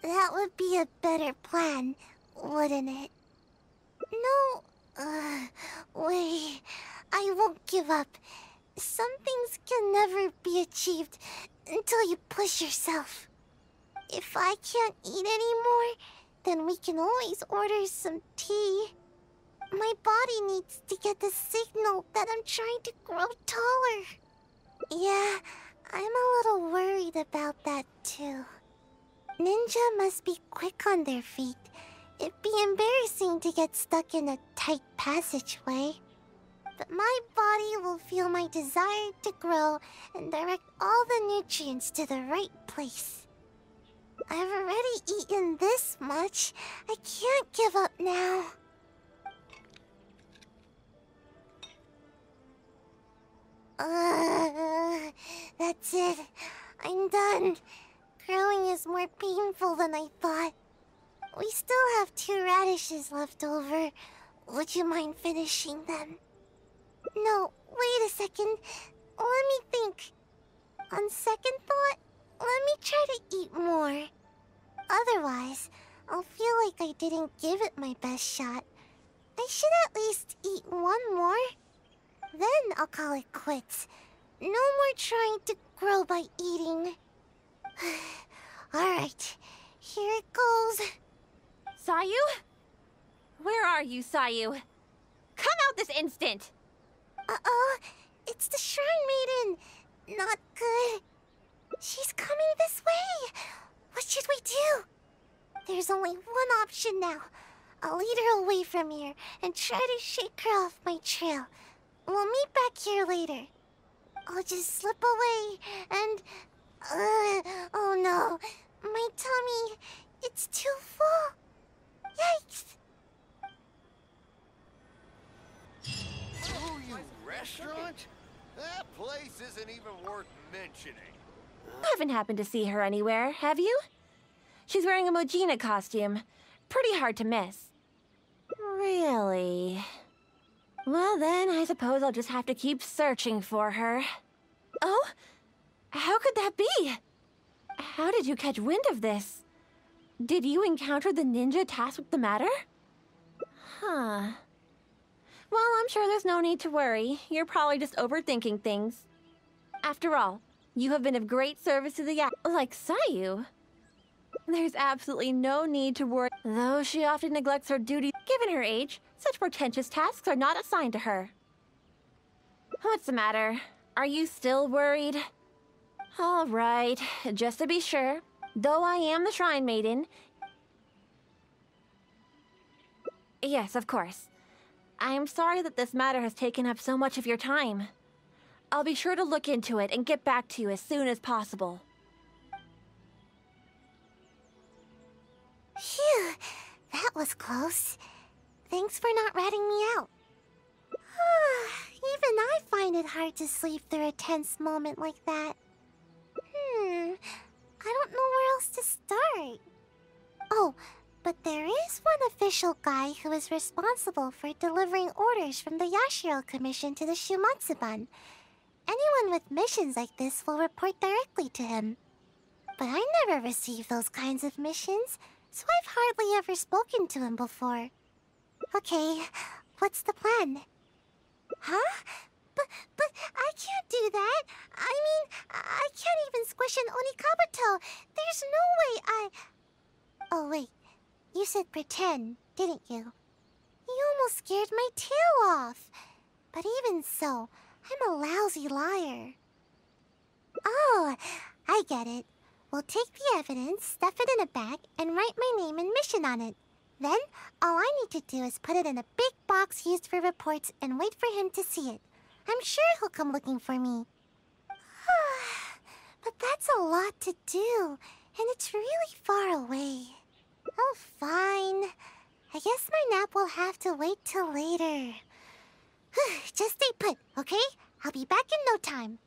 S1: That would be a better plan, wouldn't it? No, wait. I won't give up. Some things can never be achieved until you push yourself. If I can't eat anymore, then we can always order some tea. My body needs to get the signal that I'm trying to grow taller. Yeah, I'm a little worried about that too. Ninja must be quick on their feet. It'd be embarrassing to get stuck in a tight passageway. But my body will feel my desire to grow and direct all the nutrients to the right place. I've already eaten this much. I can't give up now. That's it. I'm done. Growing is more painful than I thought. We still have 2 radishes left over. Would you mind finishing them? No, wait a second. Let me think. On second thought, let me try to eat more. Otherwise, I'll feel like I didn't give it my best shot. I should at least eat one more. Then I'll call it quits. No more trying to grow by eating. Alright, here it goes.
S2: Sayu? Where are you, Sayu? Come out this instant!
S1: Uh-oh, it's the Shrine Maiden. Not good. She's coming this way. What should we do? There's only one option now. I'll lead her away from here and try to shake her off my trail. We'll meet back here later. I'll just slip away and... oh no. My tummy, it's too full. Yikes.
S7: Oh, you restaurant? That place isn't even worth mentioning.
S2: You haven't happened to see her anywhere, have you? She's wearing a Mojina costume. Pretty hard to miss. Really? Well then, I suppose I'll just have to keep searching for her. Oh? How could that be? How did you catch wind of this? Did you encounter the ninja tasked with the matter? Huh. Well, I'm sure there's no need to worry. You're probably just overthinking things. After all, you have been of great service to the like Sayu. There's absolutely no need to worry, though she often neglects her duty. Given her age, such portentous tasks are not assigned to her. What's the matter? Are you still worried? All right, just to be sure, though I am the Shrine Maiden... Yes, of course. I am sorry that this matter has taken up so much of your time. I'll be sure to look into it and get back to you as soon as possible.
S1: Phew, that was close. Thanks for not ratting me out. Even I find it hard to sleep through a tense moment like that. I don't know where else to start. Oh, but there is one official guy who is responsible for delivering orders from the Yashiro Commission to the Shumatsuban. Anyone with missions like this will report directly to him. But I never received those kinds of missions, so I've hardly ever spoken to him before. Okay, what's the plan? Huh? But I can't do that. I mean, I can't even squish an Onikabuto. There's no way I... Oh, wait. You said pretend, didn't you? You almost scared my tail off. But even so, I'm a lousy liar. Oh, I get it. We'll take the evidence, stuff it in a bag, and write my name and mission on it. Then, all I need to do is put it in a big box used for reports and wait for him to see it. I'm sure he'll come looking for me. But that's a lot to do, and it's really far away. Oh, fine. I guess my nap will have to wait till later. Just stay put, okay? I'll be back in no time.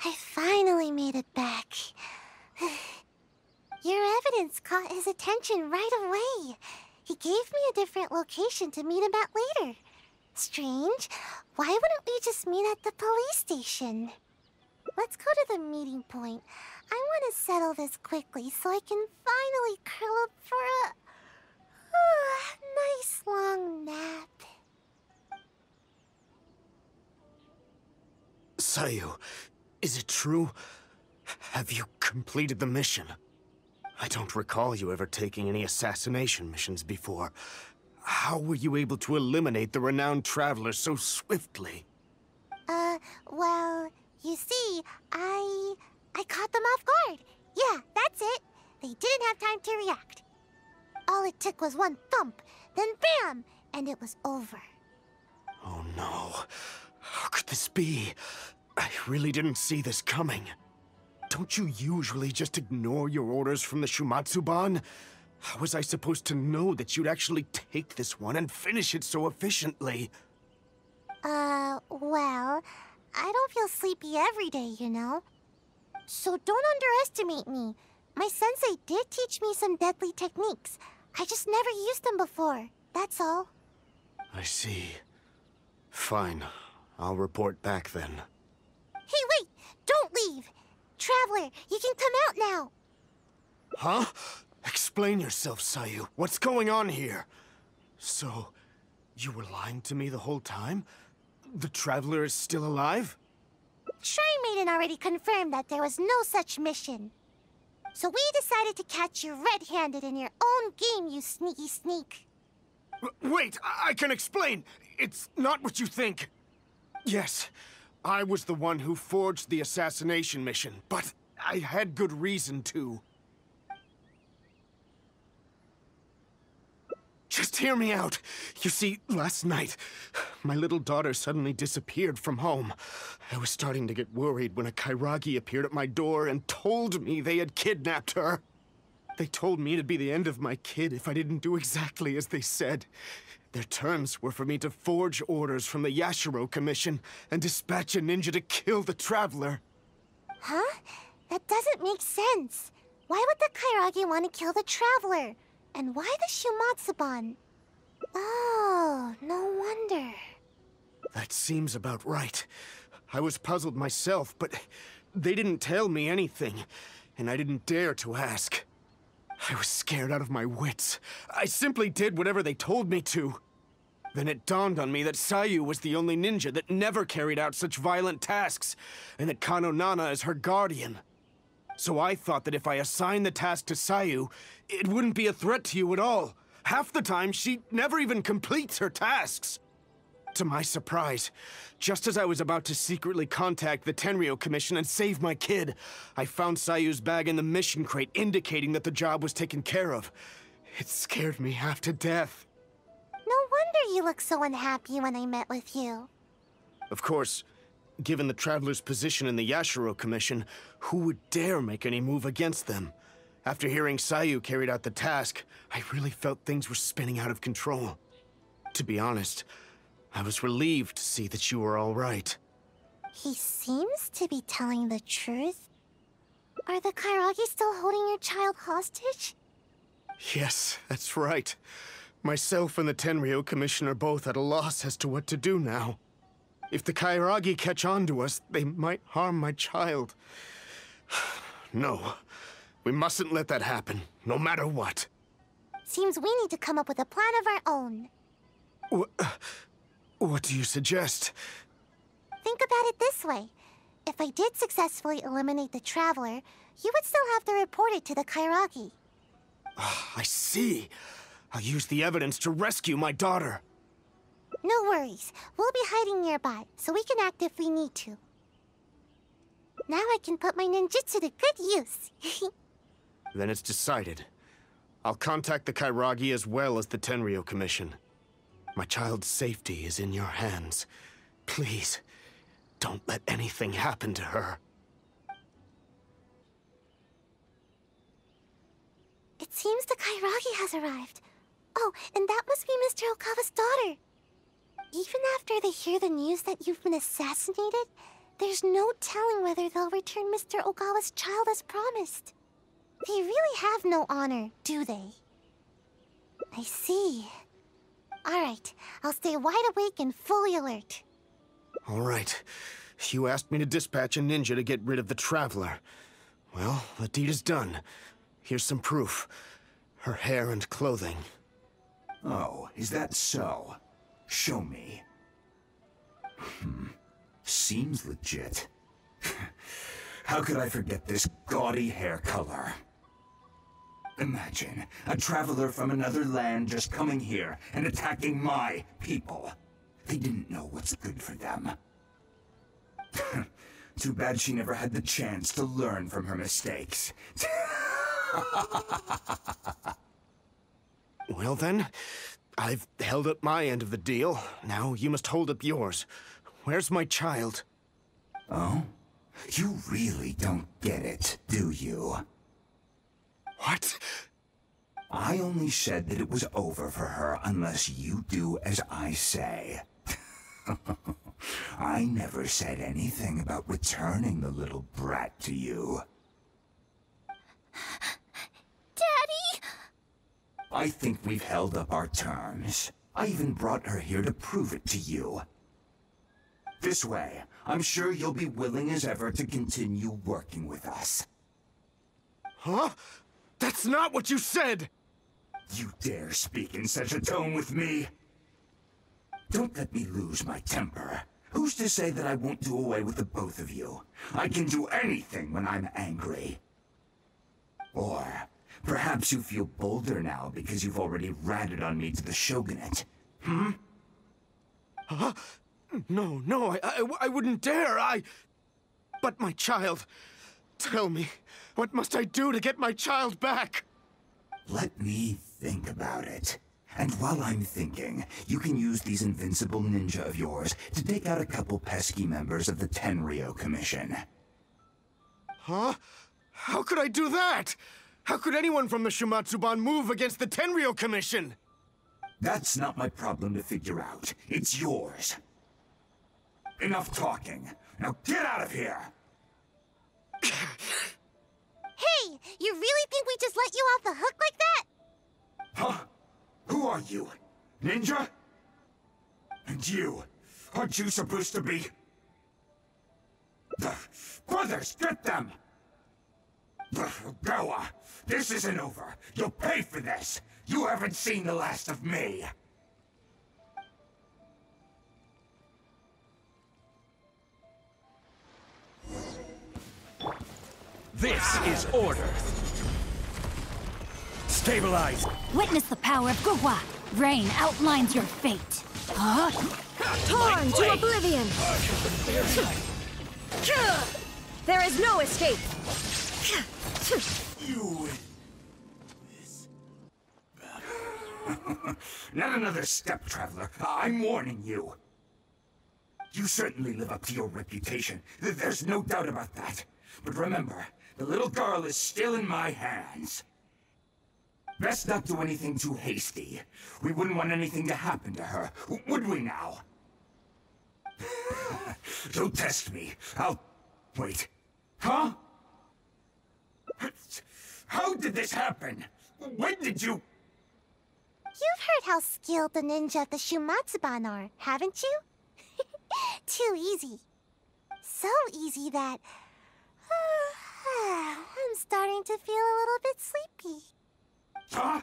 S1: I finally made it back. Your evidence caught his attention right away. He gave me a different location to meet him at later. Strange. Why wouldn't we just meet at the police station? Let's go to the meeting point. I want to settle this quickly so I can finally curl up for a nice long nap.
S8: Sayu, is it true? Have you completed the mission? I don't recall you ever taking any assassination missions before. How were you able to eliminate the renowned traveler so swiftly?
S1: Well, you see, I caught them off guard. Yeah, that's it. They didn't have time to react. All it took was one thump, then bam, and it was over.
S8: Oh no. How could this be? I really didn't see this coming. Don't you usually just ignore your orders from the Shumatsuban? How was I supposed to know that you'd actually take this one and finish it so efficiently?
S1: Well, I don't feel sleepy every day, you know. So don't underestimate me. My sensei did teach me some deadly techniques. I just never used them before, that's all.
S8: I see. Fine. I'll report back then.
S1: Hey, wait! Don't leave! Traveler, you can come out now!
S8: Huh? Explain yourself, Sayu. What's going on here? So, you were lying to me the whole time? The Traveler is still alive?
S1: Shrine Maiden already confirmed that there was no such mission. So we decided to catch you red-handed in your own game, you sneaky sneak.
S8: Wait, I can explain! It's not what you think. Yes, I was the one who forged the assassination mission, but I had good reason to. Just hear me out. You see, last night, my little daughter suddenly disappeared from home. I was starting to get worried when a Kairagi appeared at my door and told me they had kidnapped her. They told me it'd be the end of my kid if I didn't do exactly as they said. Their terms were for me to forge orders from the Yashiro Commission and dispatch a ninja to kill the Traveler.
S1: Huh? That doesn't make sense. Why would the Kairagi want to kill the Traveler? And why the Shumatsuban? Oh, no wonder.
S8: That seems about right. I was puzzled myself, but they didn't tell me anything, and I didn't dare to ask. I was scared out of my wits. I simply did whatever they told me to. Then it dawned on me that Sayu was the only ninja that never carried out such violent tasks, and that Kano Nana is her guardian. So I thought that if I assigned the task to Sayu, it wouldn't be a threat to you at all. Half the time, she never even completes her tasks. To my surprise, just as I was about to secretly contact the Tenryo Commission and save my kid, I found Sayu's bag in the mission crate indicating that the job was taken care of. It scared me half to death.
S1: No wonder you looked so unhappy when I met with you.
S8: Of course, given the Traveler's position in the Yashiro Commission, who would dare make any move against them? After hearing Sayu carried out the task, I really felt things were spinning out of control. To be honest, I was relieved to see that you were all right.
S1: He seems to be telling the truth. Are the Kairagi still holding your child hostage?
S8: Yes, that's right. Myself and the Tenryo Commission are both at a loss as to what to do now. If the Kairagi catch on to us, they might harm my child. No, we mustn't let that happen, no matter what.
S1: Seems we need to come up with a plan of our own.
S8: What do you suggest?
S1: Think about it this way. If I did successfully eliminate the Traveler, you would still have to report it to the Kairagi.
S8: I see. I'll use the evidence to rescue my daughter.
S1: No worries. We'll be hiding nearby, so we can act if we need to. Now I can put my ninjutsu to good use.
S8: Then it's decided. I'll contact the Kairagi as well as the Tenryo Commission. My child's safety is in your hands. Please, don't let anything happen to her.
S1: It seems the Kairagi has arrived. Oh, and that must be Mr. Okawa's daughter. Even after they hear the news that you've been assassinated, there's no telling whether they'll return Mr. Okawa's child as promised. They really have no honor, do they? I see. Alright, I'll stay wide awake and fully alert.
S8: Alright. You asked me to dispatch a ninja to get rid of the Traveler. Well, the deed is done. Here's some proof. Her hair and clothing.
S9: Oh, is that so? Show me. Seems legit. How could I forget this gaudy hair color? Imagine a traveler from another land just coming here and attacking my people. They didn't know what's good for them. Too bad she never had the chance to learn from her mistakes.
S8: Well then, I've held up my end of the deal. Now you must hold up yours. Where's my child?
S9: Oh? You really don't get it, do you?
S8: What?
S9: I only said that it was over for her unless you do as I say. I never said anything about returning the little brat to you.
S1: Daddy!
S9: I think we've held up our terms. I even brought her here to prove it to you. This way, I'm sure you'll be willing as ever to continue working with us.
S8: Huh? That's not what you said!
S9: You dare speak in such a tone with me? Don't let me lose my temper. Who's to say that I won't do away with the both of you? I can do anything when I'm angry. Or perhaps you feel bolder now because you've already ratted on me to the Shogunate.
S8: Huh? No, I wouldn't dare, But my child... Tell me, what must I do to get my child back?
S9: Let me think about it. And while I'm thinking, you can use these invincible ninja of yours to take out a couple pesky members of the Tenryo Commission.
S8: Huh? How could I do that? How could anyone from the Shumatsuban move against the Tenryo Commission?
S9: That's not my problem to figure out. It's yours. Enough talking. Now get out of here!
S1: Hey, you really think we just let you off the hook like that?
S9: Huh? Who are you? Ninja? And you? Aren't you supposed to be... Brothers, get them! Goa, this isn't over. You'll pay for this. You haven't seen the last of me.
S5: This is order. Stabilize.
S6: Witness the power of Gugwa. Rain outlines your fate. Huh?
S2: Torn to oblivion! There is no escape!
S9: You... Not another step, Traveler. I'm warning you. You certainly live up to your reputation. There's no doubt about that. But remember, the little girl is still in my hands. Best not do anything too hasty. We wouldn't want anything to happen to her, would we now? Don't test me. I'll... Wait. Huh? How did this happen? When did you...
S1: You've heard how skilled the ninja of the Shumatsuban are, haven't you? Too easy. So easy that... I'm starting to feel a little bit sleepy.
S9: Huh?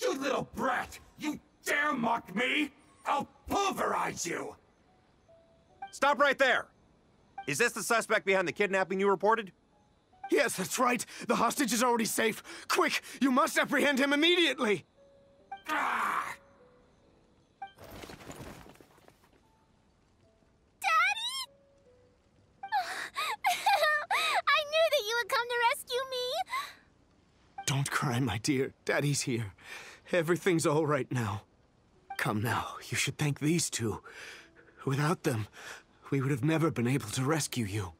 S9: You little brat! You dare mock me? I'll pulverize you!
S10: Stop right there! Is this the suspect behind the kidnapping you reported?
S8: Yes, that's right. The hostage is already safe. Quick, you must apprehend him immediately!
S9: Ah!
S8: Don't cry, my dear. Daddy's here. Everything's all right now. Come now, you should thank these two. Without them, we would have never been able to rescue you.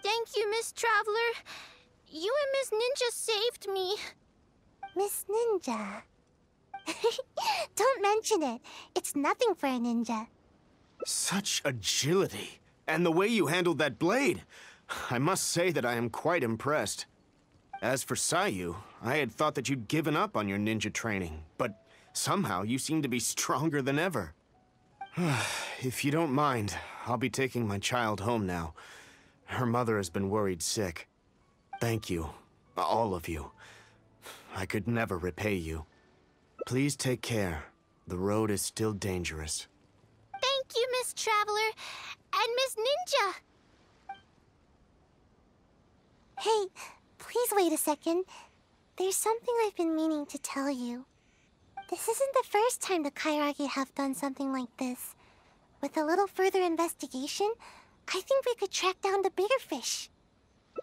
S1: Thank you, Miss Traveler. You and Miss Ninja saved me. Miss Ninja? Don't mention it. It's nothing for a ninja.
S8: Such agility. And the way you handled that blade. I must say that I am quite impressed. As for Sayu, I had thought that you'd given up on your ninja training, but somehow you seem to be stronger than ever. If you don't mind, I'll be taking my child home now. Her mother has been worried sick. Thank you, all of you. I could never repay you. Please take care. The road is still dangerous.
S1: Thank you, Miss Traveler, and Miss Ninja! Hey, please wait a second. There's something I've been meaning to tell you. This isn't the first time the Kairagi have done something like this. With a little further investigation, I think we could track down the bigger fish.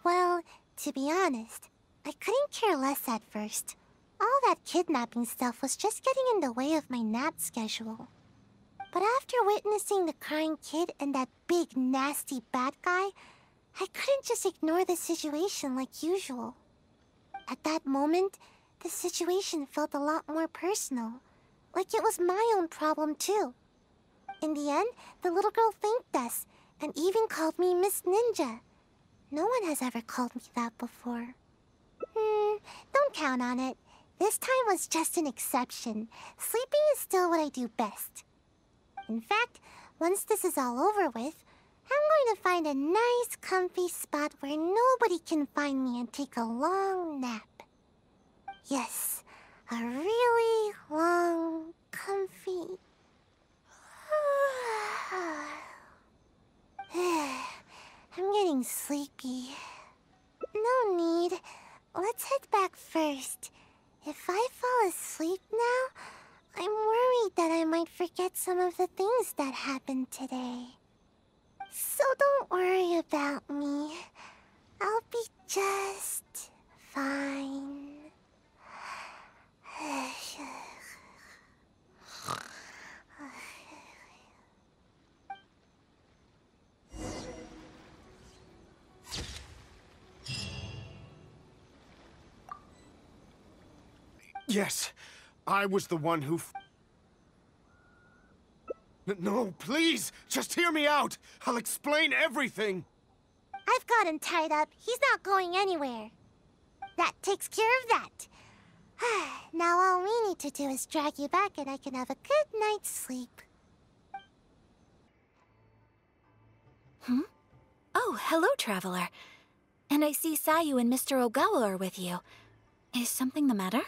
S1: Well, to be honest, I couldn't care less at first. All that kidnapping stuff was just getting in the way of my nap schedule. But after witnessing the crying kid and that big, nasty bad guy, I couldn't just ignore the situation like usual. At that moment, the situation felt a lot more personal. Like it was my own problem too. In the end, the little girl thanked us, and even called me Miss Ninja. No one has ever called me that before. Don't count on it. This time was just an exception. Sleeping is still what I do best. In fact, once this is all over with, I'm going to find a nice, comfy spot where nobody can find me and take a long nap. Yes, a really long, comfy... I'm getting sleepy. No need. Let's head back first. If I fall asleep now, I'm worried that I might forget some of the things that happened today. So don't worry about me. I'll be just fine.
S8: Yes, I was the one who... No, please, just hear me out. I'll explain everything.
S1: I've got him tied up. He's not going anywhere. That takes care of that. Now all we need to do is drag you back and I can have a good night's sleep.
S6: Oh, hello, Traveler. And I see Sayu and Mr. Ogawa are with you. Is something the matter?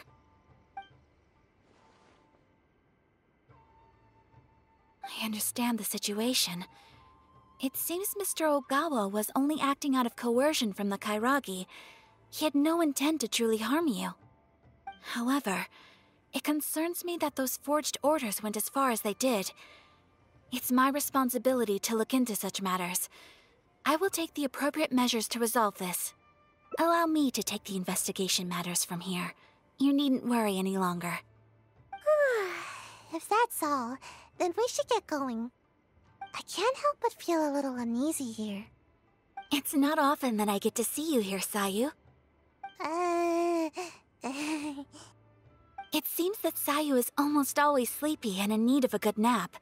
S6: I understand the situation. It seems Mr. Ogawa was only acting out of coercion from the Kairagi. He had no intent to truly harm you. However, it concerns me that those forged orders went as far as they did. It's my responsibility to look into such matters. I will take the appropriate measures to resolve this. Allow me to take the investigation matters from here. You needn't worry any longer.
S1: If that's all, then we should get going. I can't help but feel a little uneasy here.
S6: It's not often that I get to see you here, Sayu. It seems that Sayu is almost always sleepy and in need of a good nap.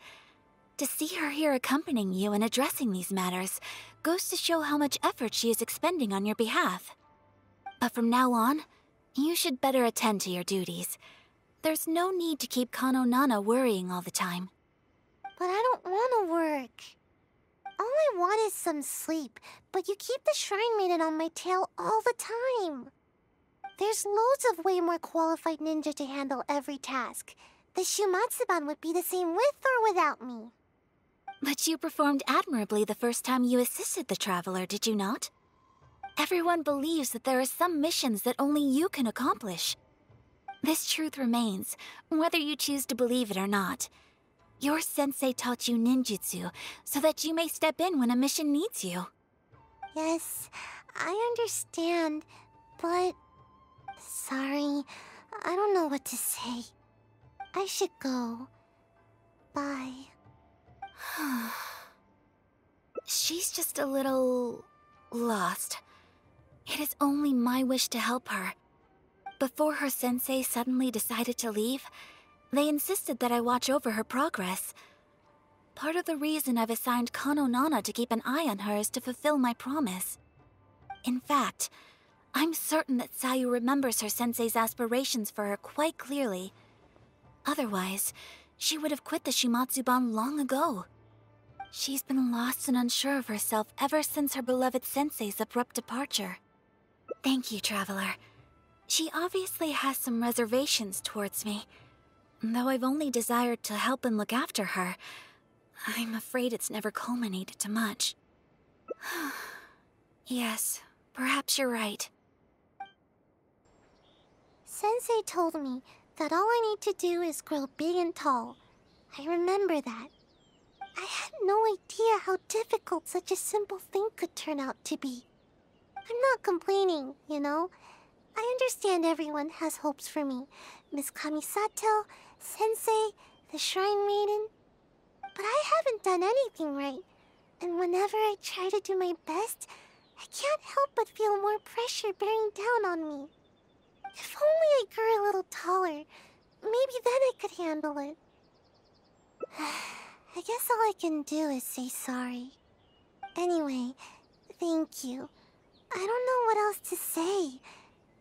S6: To see her here accompanying you and addressing these matters goes to show how much effort she is expending on your behalf. But from now on, you should better attend to your duties. There's no need to keep Kano Nana worrying all the time.
S1: But I don't want to work. All I want is some sleep, but you keep the Shrine Maiden on my tail all the time. There's loads of way more qualified ninja to handle every task. The Shumatsuban would be the same with or without me.
S6: But you performed admirably the first time you assisted the Traveler, did you not? Everyone believes that there are some missions that only you can accomplish. This truth remains, whether you choose to believe it or not. Your sensei taught you ninjutsu so that you may step in when a mission needs you.
S1: Yes, I understand, but Sorry, I don't know what to say. I should go. Bye.
S6: She's just a little... lost. It is only my wish to help her. Before her sensei suddenly decided to leave, they insisted that I watch over her progress. Part of the reason I've assigned Kano Nana to keep an eye on her is to fulfill my promise. In fact, I'm certain that Sayu remembers her sensei's aspirations for her quite clearly. Otherwise, she would have quit the Shimatsuban long ago. She's been lost and unsure of herself ever since her beloved sensei's abrupt departure. Thank you, Traveler. She obviously has some reservations towards me. Though I've only desired to help and look after her, I'm afraid it's never culminated to much. Yes, perhaps you're right.
S1: Sensei told me that all I need to do is grow big and tall. I remember that. I had no idea how difficult such a simple thing could turn out to be. I'm not complaining, you know? I understand everyone has hopes for me. Miss Kamisato, Sensei, the Shrine Maiden. But I haven't done anything right. And whenever I try to do my best, I can't help but feel more pressure bearing down on me. If only I grew a little taller, maybe then I could handle it. I guess all I can do is say sorry. Anyway, thank you. I don't know what else to say.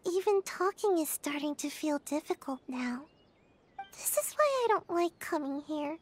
S1: Even talking is starting to feel difficult now. This is why I don't like coming here.